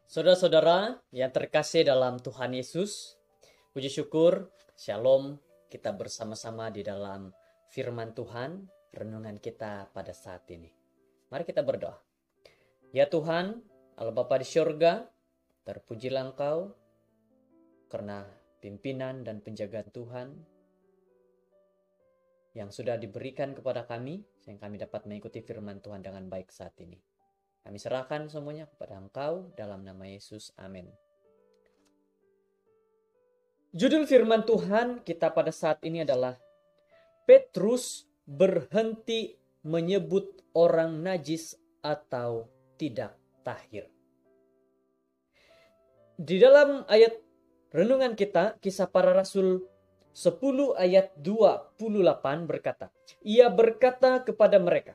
Saudara-saudara yang terkasih dalam Tuhan Yesus, puji syukur, shalom, kita bersama-sama di dalam firman Tuhan, renungan kita pada saat ini. Mari kita berdoa. Ya Tuhan, Allah Bapa di syurga, terpujilah Engkau karena pimpinan dan penjagaan Tuhan yang sudah diberikan kepada kami, sehingga kami dapat mengikuti firman Tuhan dengan baik saat ini. Kami serahkan semuanya kepada Engkau dalam nama Yesus. Amin. Judul firman Tuhan kita pada saat ini adalah Petrus berhenti menyebut orang najis atau tidak tahir. Di dalam ayat renungan kita, Kisah Para Rasul 10 ayat 28 berkata, Ia berkata kepada mereka,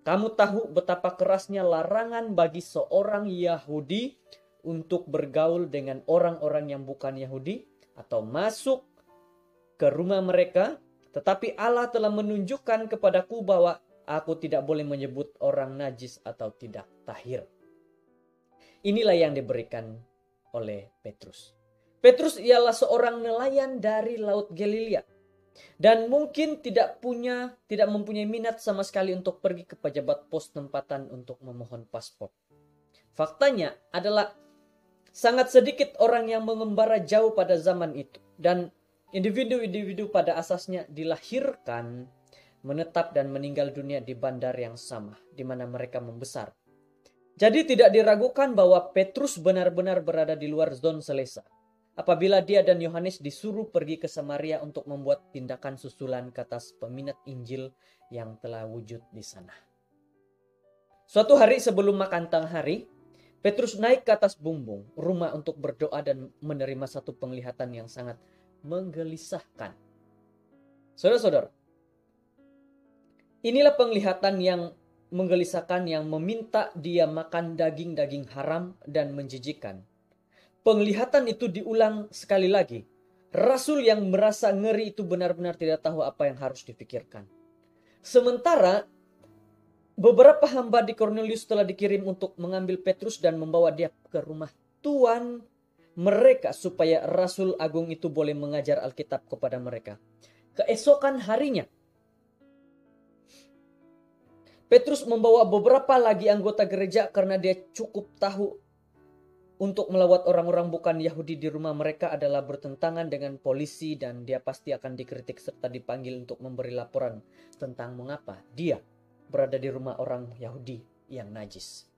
kamu tahu betapa kerasnya larangan bagi seorang Yahudi untuk bergaul dengan orang-orang yang bukan Yahudi atau masuk ke rumah mereka. Tetapi Allah telah menunjukkan kepadaku bahwa aku tidak boleh menyebut orang najis atau tidak tahir. Inilah yang diberikan oleh Petrus. Petrus ialah seorang nelayan dari Laut Galilea. Dan mungkin tidak mempunyai minat sama sekali untuk pergi ke pejabat pos tempatan untuk memohon paspor. Faktanya adalah sangat sedikit orang yang mengembara jauh pada zaman itu. Dan individu-individu pada asasnya dilahirkan, menetap dan meninggal dunia di bandar yang sama, di mana mereka membesar. Jadi tidak diragukan bahwa Petrus benar-benar berada di luar zona selesa apabila dia dan Yohanes disuruh pergi ke Samaria untuk membuat tindakan susulan ke atas peminat Injil yang telah wujud di sana. Suatu hari sebelum makan tengah hari, Petrus naik ke atas bumbung rumah untuk berdoa dan menerima satu penglihatan yang sangat menggelisahkan. Saudara-saudara, inilah penglihatan yang menggelisahkan yang meminta dia makan daging-daging haram dan menjijikan. Penglihatan itu diulang sekali lagi. Rasul yang merasa ngeri itu benar-benar tidak tahu apa yang harus dipikirkan. Sementara beberapa hamba di Kornelius telah dikirim untuk mengambil Petrus dan membawa dia ke rumah tuan mereka supaya Rasul Agung itu boleh mengajar Alkitab kepada mereka. Keesokan harinya, Petrus membawa beberapa lagi anggota gereja karena dia cukup tahu untuk melawat orang-orang bukan Yahudi di rumah mereka adalah bertentangan dengan polisi dan dia pasti akan dikritik serta dipanggil untuk memberi laporan tentang mengapa dia berada di rumah orang Yahudi yang najis.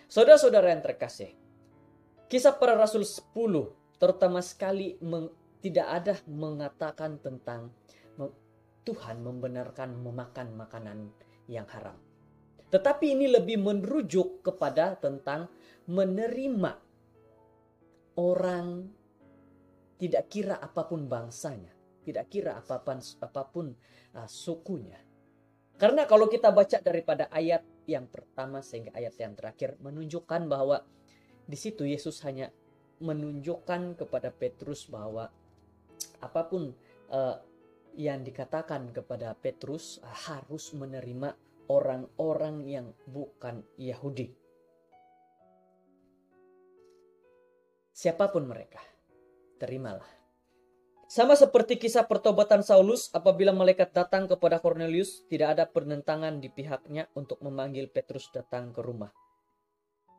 Saudara-saudara yang terkasih, Kisah Para Rasul 10 terutama sekali tidak ada mengatakan tentang Tuhan membenarkan memakan makanan yang haram. Tetapi ini lebih merujuk kepada tentang menerima orang tidak kira apapun bangsanya, tidak kira apapun sukunya. Karena kalau kita baca daripada ayat yang pertama sehingga ayat yang terakhir menunjukkan bahwa di situ Yesus hanya menunjukkan kepada Petrus bahwa apapun yang dikatakan kepada Petrus harus menerima orang-orang yang bukan Yahudi. Siapapun mereka, terimalah. Sama seperti kisah pertobatan Saulus apabila malaikat datang kepada Kornelius, tidak ada penentangan di pihaknya untuk memanggil Petrus datang ke rumah.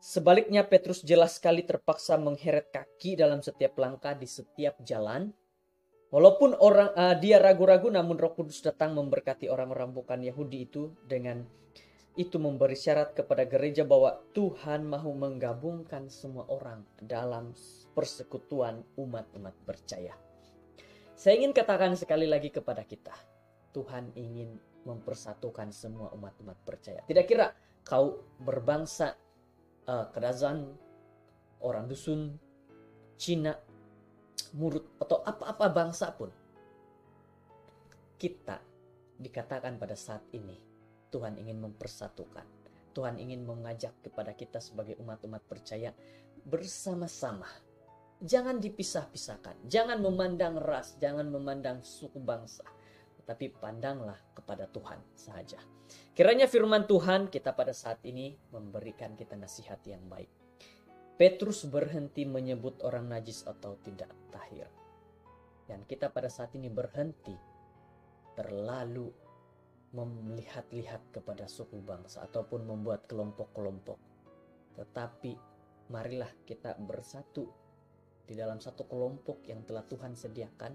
Sebaliknya Petrus jelas sekali terpaksa mengheret kaki dalam setiap langkah di setiap jalan. Walaupun dia ragu-ragu, namun Roh Kudus datang memberkati orang-orang bukan Yahudi itu dengan itu memberi syarat kepada gereja bahwa Tuhan mahu menggabungkan semua orang dalam persekutuan umat-umat percaya. Saya ingin katakan sekali lagi kepada kita, Tuhan ingin mempersatukan semua umat-umat percaya. Tidak kira kau berbangsa Kadazan, orang dusun, Cina, Murut atau apa-apa bangsa pun, kita dikatakan pada saat ini Tuhan ingin mempersatukan. Tuhan ingin mengajak kepada kita sebagai umat-umat percaya bersama-sama. Jangan dipisah-pisahkan, jangan memandang ras, jangan memandang suku bangsa, tetapi pandanglah kepada Tuhan saja. Kiranya firman Tuhan kita pada saat ini memberikan kita nasihat yang baik. Petrus berhenti menyebut orang najis atau tidak tahir. Dan kita pada saat ini berhenti terlalu melihat-lihat kepada suku bangsa ataupun membuat kelompok-kelompok. Tetapi marilah kita bersatu di dalam satu kelompok yang telah Tuhan sediakan,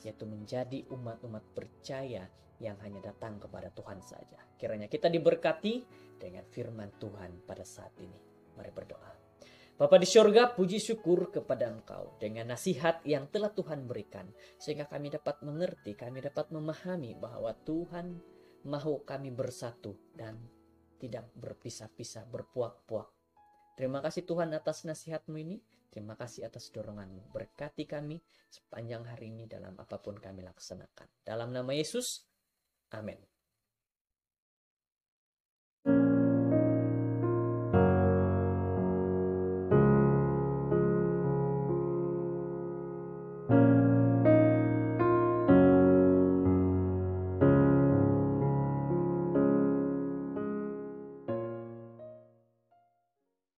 yaitu menjadi umat-umat percaya yang hanya datang kepada Tuhan saja. Kiranya kita diberkati dengan firman Tuhan pada saat ini. Mari berdoa. Bapa di surga, puji syukur kepada Engkau dengan nasihat yang telah Tuhan berikan, sehingga kami dapat mengerti, kami dapat memahami bahwa Tuhan mahu kami bersatu dan tidak berpisah-pisah, berpuak-puak. Terima kasih Tuhan atas nasihat-Mu ini. Terima kasih atas dorongan-Mu. Berkati kami sepanjang hari ini dalam apapun kami laksanakan. Dalam nama Yesus, amin.